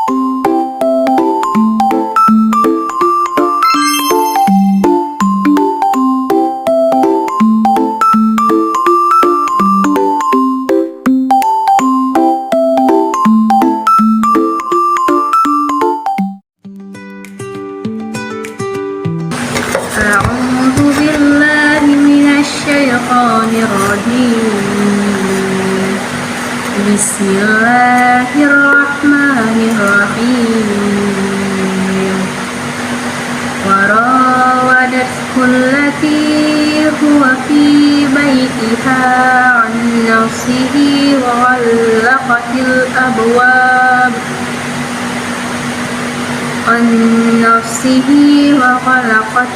أعوذ بالله من الشيطان الرجيم. بسم الله الرحمن الرحيم. وراودته التي هو في بيتها عن نفسه وغلقت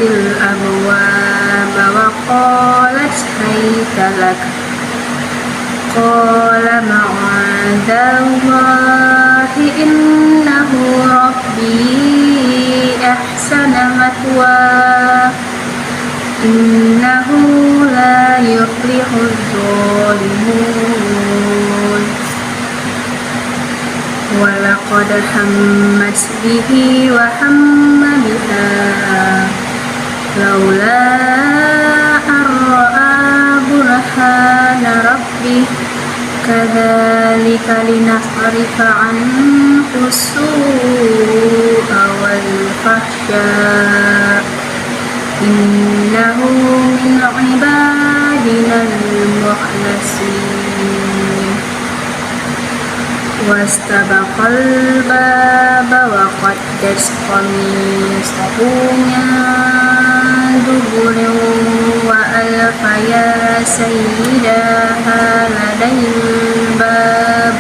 الأبواب وقالت هيت لك. قال معاذ الله إنه ربي أحسن مثواه إنه لا يفلح الظالمون. ولقد همت به وهم بها لولا أن رأى برهان ربه كذلك لنصرف عنه السوء والفحشاء إنه من عبادنا المخلصين. واستبق الباب وقدت قميصه من دبر وألف يا سيدها لدي الباب.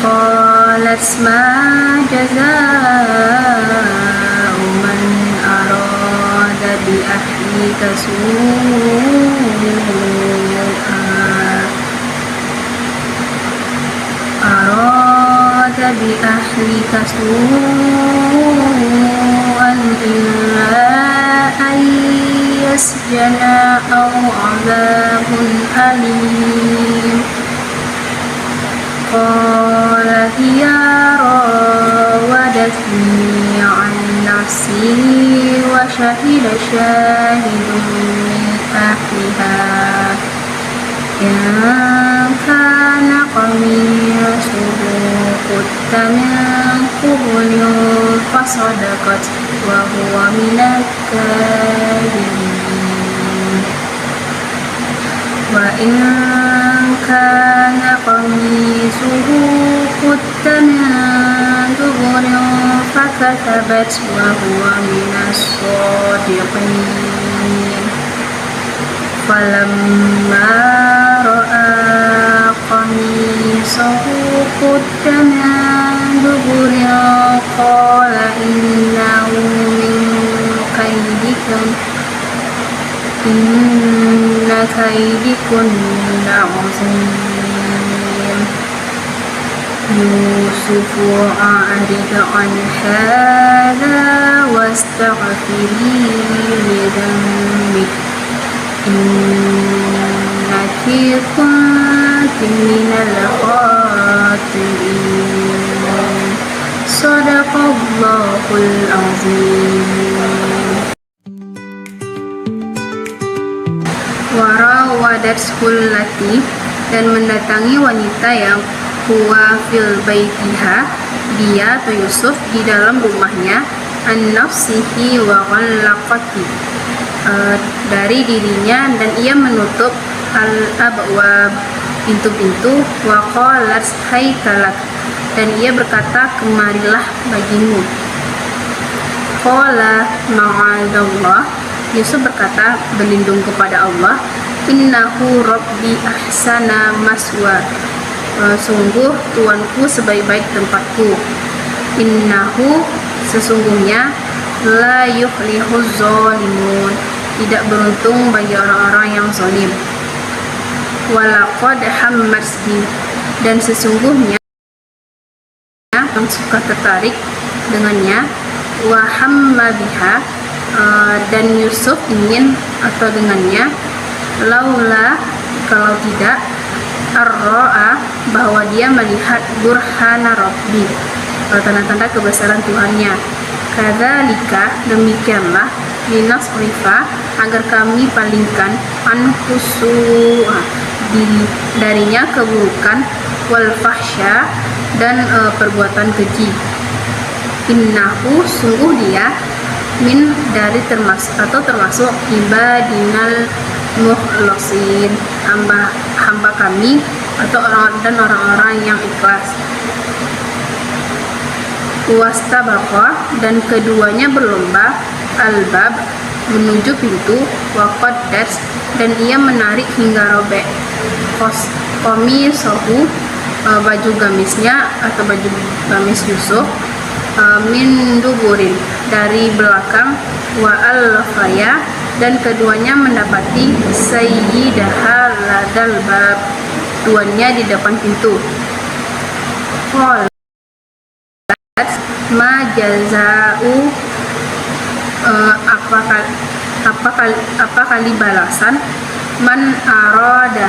قالت ما جزاء من أراد بأهلك سوءا إلا أن يسجن أو عذاب أليم. قال هي راودتني عن نفسي وشهد شاهد من أهلها إن كان قميصه قد من قبل فصدقت وهو من الكاذبين. وإن كان قميصه قد من دبر فكذبت وهو من الصادقين. فلما رأى قميصه قد من دبر قال إنه من كيدكن إن كيدكن عظيم. يوسف أعرض عن هذا واستغفري لذنبك إنك كنت من الخاطئين. صدق الله العظيم. Warawadathu allati, dan mendatangi wanita yang huwa fil baitiha, dia atau Yusuf di dalam rumahnya, an nafsihi wa ghallaqati, dari dirinya dan ia menutup al-abwab, pintu-pintu, wa qalat haytalak, dan ia berkata kemarilah bagimu. Qala ma'adallah, Yusuf berkata berlindung kepada Allah, innahu rabbi ahsana maswa, sungguh Tuanku sebaik-baik tempatku. Innahu, sesungguhnya, la yuflihuz zalimun, tidak beruntung bagi orang-orang yang zalim. Walaqad hammat bi, dan sesungguhnya yang suka tertarik dengannya, wa hamma biha, dan Yusuf ingin atau dengannya, laula, kalau tidak, ar-ra'a, bahwa dia melihat burhana rabbi, tanda-tanda kebesaran Tuhannya. Kadzalika, demikianlah, linasrifa, agar kami palingkan anhusu'a, darinya keburukan, wal fahsya, dan perbuatan keji. Innahu, sungguh dia, min, dari termasuk ibadinal mukhlasin, hamba kami atau orang-orang yang ikhlas. Wastabaqa, dan keduanya berlomba, albab, menuju pintu, waqaddas, dan ia menarik hingga robek qamisahu, baju gamisnya atau baju gamis Yusuf, min duburin, dari belakang, wa al-faya, dan keduanya mendapati sayyidaha ladal bab, tuannya di depan pintu. Qalat, ma jaza'u, apa kali balasan, man arada,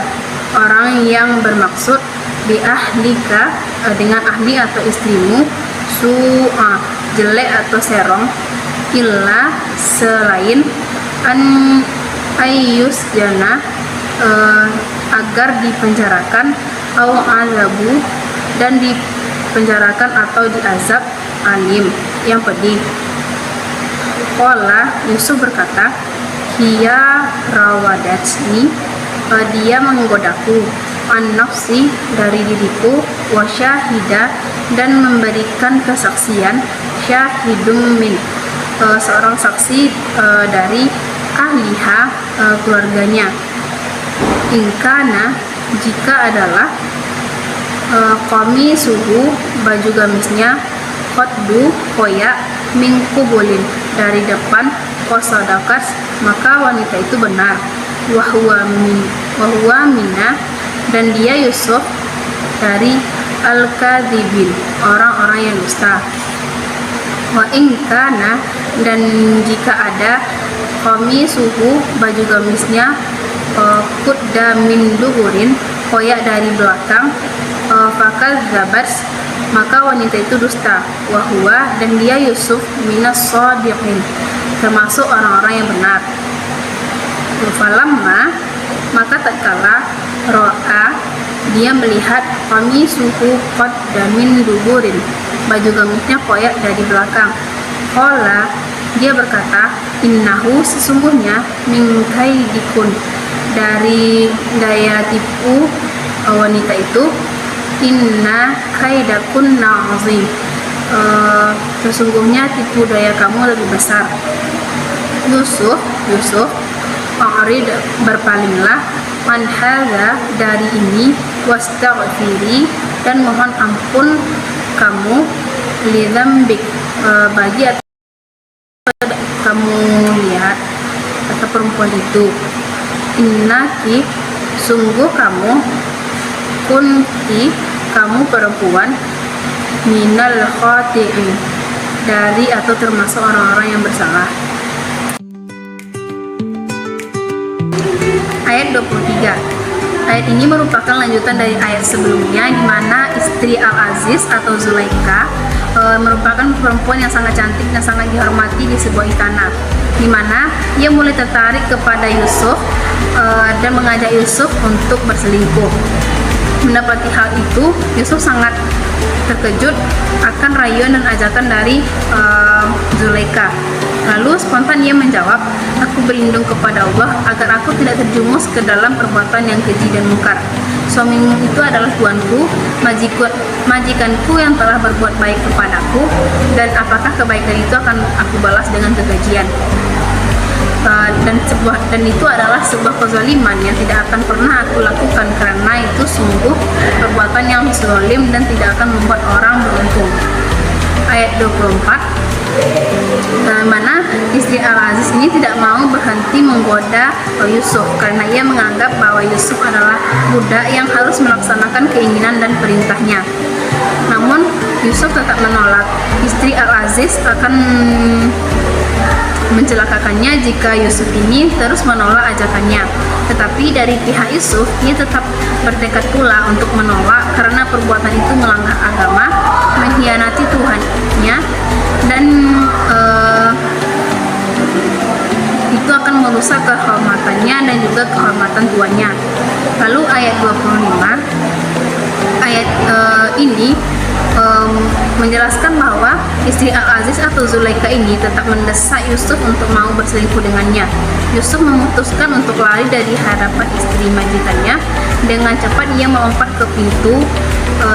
orang yang bermaksud, bi ahlika, dengan ahli atau istrimu, su'a, jelek atau serong, illa, selain, an ayyus jana, agar dipenjarakan, au azabu, dan dipenjarakan atau diazab, alim, yang pedih. Qala, Yusuf berkata, hiya rawadatni, dia menggodaku, an nafsi, dari diriku, wa syahida, dan memberikan kesaksian, syahidum min, seorang saksi dari ahliha, keluarganya. Ingkana, jika adalah, qamisuhu, baju gamisnya, qaddu, koyak, min qubulin, dari depan, qasadakas, maka wanita itu benar, wahwa mina, dan dia Yusuf dari al-kadzibin, orang-orang yang dusta. Wa ingkana, dan jika ada, qamisuhu, baju gamisnya, qudda min duburin, koyak dari belakang, fakadzabas, maka wanita itu dusta, wahwa, dan dia Yusuf minas shadiqin, termasuk orang-orang yang benar. Falamma, maka tatkala, ro'a, dia melihat, qamisuhu qudda min duburin, baju gamisnya koyak dari belakang. Qala, dia berkata, innahu, sesungguhnya, min kaidikun, dari daya tipu wanita itu, inna kaidakunna azim, sesungguhnya tipu daya kamu lebih besar. Yusuf, fa'rid, berpalinglah, man hadza, dari ini, wastaghfiri, dan mohon ampun kamu, li dzambik, bagi kamu lihat kata perempuan itu, innaki, sungguh kamu, kunti, kamu perempuan, minal khati'in, dari atau termasuk orang-orang yang bersalah. Ayat 23. Ayat ini merupakan lanjutan dari ayat sebelumnya, di mana istri Al-Aziz atau Zulaikha merupakan perempuan yang sangat cantik dan sangat dihormati di sebuah istana, di mana ia mulai tertarik kepada Yusuf dan mengajak Yusuf untuk berselingkuh. Mendapati hal itu, Yusuf sangat terkejut akan rayuan dan ajakan dari Zulaikha. Lalu spontan ia menjawab, aku berlindung kepada Allah agar aku tidak terjumus ke dalam perbuatan yang keji dan mungkar. Suamimu itu adalah tuanku, majikanku yang telah berbuat baik kepadaku, dan apakah kebaikan itu akan aku balas dengan kekejian? Dan itu adalah sebuah kezaliman yang tidak akan pernah aku lakukan, karena itu sungguh perbuatan yang zalim dan tidak akan membuat orang beruntung. Ayat 24, mana istri Al-Aziz ini tidak mau berhenti menggoda Yusuf karena ia menganggap bahwa Yusuf adalah budak yang harus melaksanakan keinginan dan perintahnya. Namun Yusuf tetap menolak. Istri Al-Aziz akan mencelakakannya jika Yusuf ini terus menolak ajakannya. Tetapi dari pihak Yusuf, ia tetap bertekad pula untuk menolak karena perbuatan itu melanggar agama, mengkhianati Tuhan merusak kehormatannya dan juga kehormatan tuannya. Lalu ayat 25, ayat ini menjelaskan bahwa istri Al-Aziz atau Zulaikha ini tetap mendesak Yusuf untuk mau berselingkuh dengannya. Yusuf memutuskan untuk lari dari hadapan istri majikannya. Dengan cepat ia melompat ke pintu,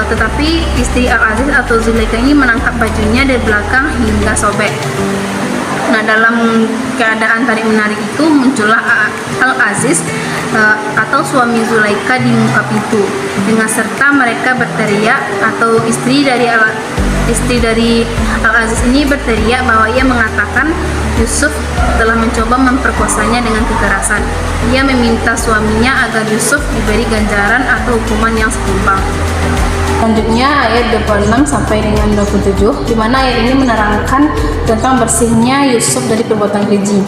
tetapi istri Al-Aziz atau Zulaikha ini menangkap bajunya dari belakang hingga sobek. Nah, dalam keadaan tarik menarik itu muncullah Al-Aziz atau suami Zulaikha di muka pintu. Dengan serta mereka berteriak, atau istri dari Al-Aziz ini berteriak bahwa ia mengatakan Yusuf telah mencoba memperkosanya dengan kekerasan. Ia meminta suaminya agar Yusuf diberi ganjaran atau hukuman yang setimpal. Selanjutnya ayat 26 sampai dengan 27, di mana ayat ini menerangkan tentang bersihnya Yusuf dari perbuatan keji.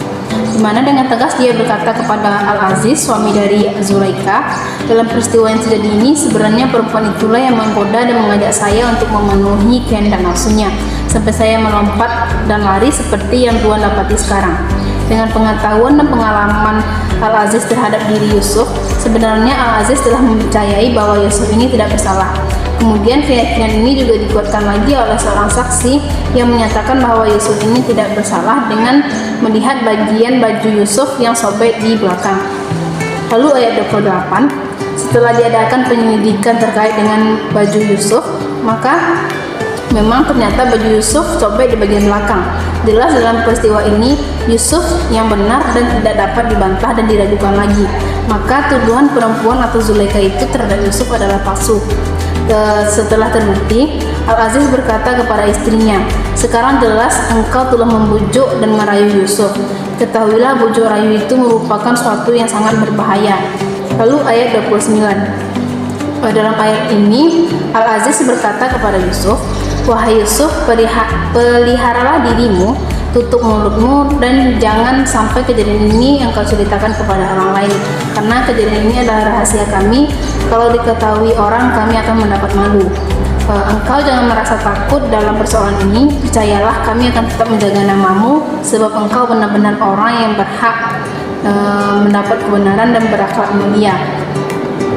Di mana dengan tegas dia berkata kepada Al-Aziz, suami dari Zulaikha, dalam peristiwa yang terjadi ini sebenarnya perempuan itulah yang menggoda dan mengajak saya untuk memenuhi kehendak nafsunya, sampai saya melompat dan lari seperti yang Tuhan dapati sekarang. Dengan pengetahuan dan pengalaman Al-Aziz terhadap diri Yusuf, sebenarnya Al-Aziz telah mempercayai bahwa Yusuf ini tidak bersalah. Kemudian keyakinan ini juga dikuatkan lagi oleh seorang saksi yang menyatakan bahwa Yusuf ini tidak bersalah dengan melihat bagian baju Yusuf yang sobek di belakang. Lalu ayat 28, setelah diadakan penyelidikan terkait dengan baju Yusuf, maka memang ternyata baju Yusuf sobek di bagian belakang. Jelas dalam peristiwa ini Yusuf yang benar dan tidak dapat dibantah dan diragukan lagi. Maka tuduhan perempuan atau Zulaikha itu terhadap Yusuf adalah palsu. Setelah terbukti, Al-Aziz berkata kepada istrinya, sekarang jelas engkau telah membujuk dan merayu Yusuf. Ketahuilah bujuk rayu itu merupakan suatu yang sangat berbahaya. Lalu ayat 29, dalam ayat ini Al-Aziz berkata kepada Yusuf, wahai Yusuf, peliharalah dirimu, tutup mulutmu, dan jangan sampai kejadian ini engkau ceritakan kepada orang lain, karena kejadian ini adalah rahasia kami. Kalau diketahui orang, kami akan mendapat malu. Engkau jangan merasa takut dalam persoalan ini, percayalah kami akan tetap menjaga namamu, sebab engkau benar-benar orang yang berhak mendapat kebenaran dan berakhlak mulia.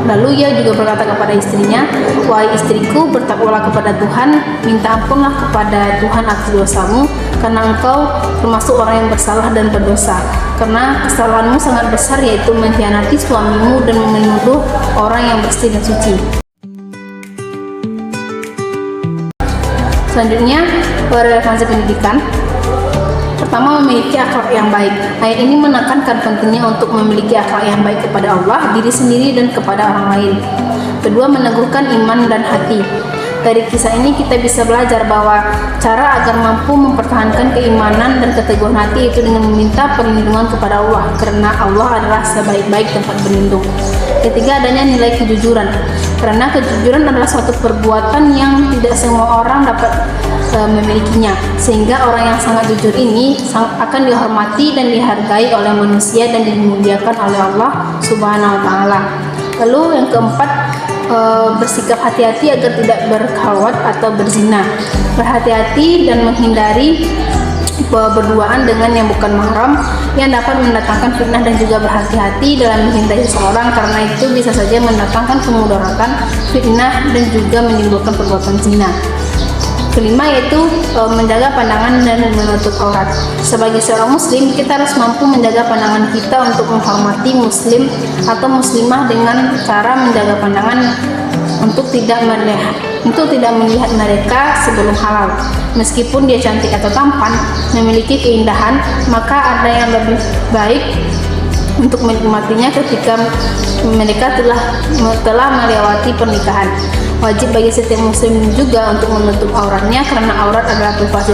Lalu ia juga berkata kepada istrinya, wahai istriku, bertakwalah kepada Tuhan, minta ampunlah kepada Tuhan atas dosamu, karena engkau termasuk orang yang bersalah dan berdosa. Karena kesalahanmu sangat besar, yaitu mengkhianati suamimu dan menuduh orang yang bersih dan suci. Selanjutnya, relevansi pendidikan. Pertama, memiliki akhlak yang baik. Ayat ini menekankan pentingnya untuk memiliki akhlak yang baik kepada Allah, diri sendiri, dan kepada orang lain. Kedua, meneguhkan iman dan hati. Dari kisah ini kita bisa belajar bahwa cara agar mampu mempertahankan keimanan dan keteguhan hati itu dengan meminta perlindungan kepada Allah, karena Allah adalah sebaik-baik tempat berlindung. Ketiga, adanya nilai kejujuran, karena kejujuran adalah suatu perbuatan yang tidak semua orang dapat memilikinya, sehingga orang yang sangat jujur ini akan dihormati dan dihargai oleh manusia dan dimuliakan oleh Allah Subhanahu wa Ta'ala. Lalu yang keempat, bersikap hati-hati agar tidak berkhawat atau berzina. Berhati-hati dan menghindari berduaan dengan yang bukan mahram yang dapat mendatangkan fitnah, dan juga berhati-hati dalam mencintai seseorang, karena itu bisa saja mendatangkan kemudaratan, fitnah, dan juga menimbulkan perbuatan zina. Kelima, yaitu menjaga pandangan dan menutup aurat. Sebagai seorang muslim, kita harus mampu menjaga pandangan kita untuk menghormati muslim atau muslimah dengan cara menjaga pandangan untuk tidak melihat mereka sebelum halal. Meskipun dia cantik atau tampan, memiliki keindahan, maka ada yang lebih baik untuk menikmatinya ketika mereka telah melewati pernikahan. Wajib bagi setiap muslim juga untuk menutup auratnya, karena aurat adalah privasi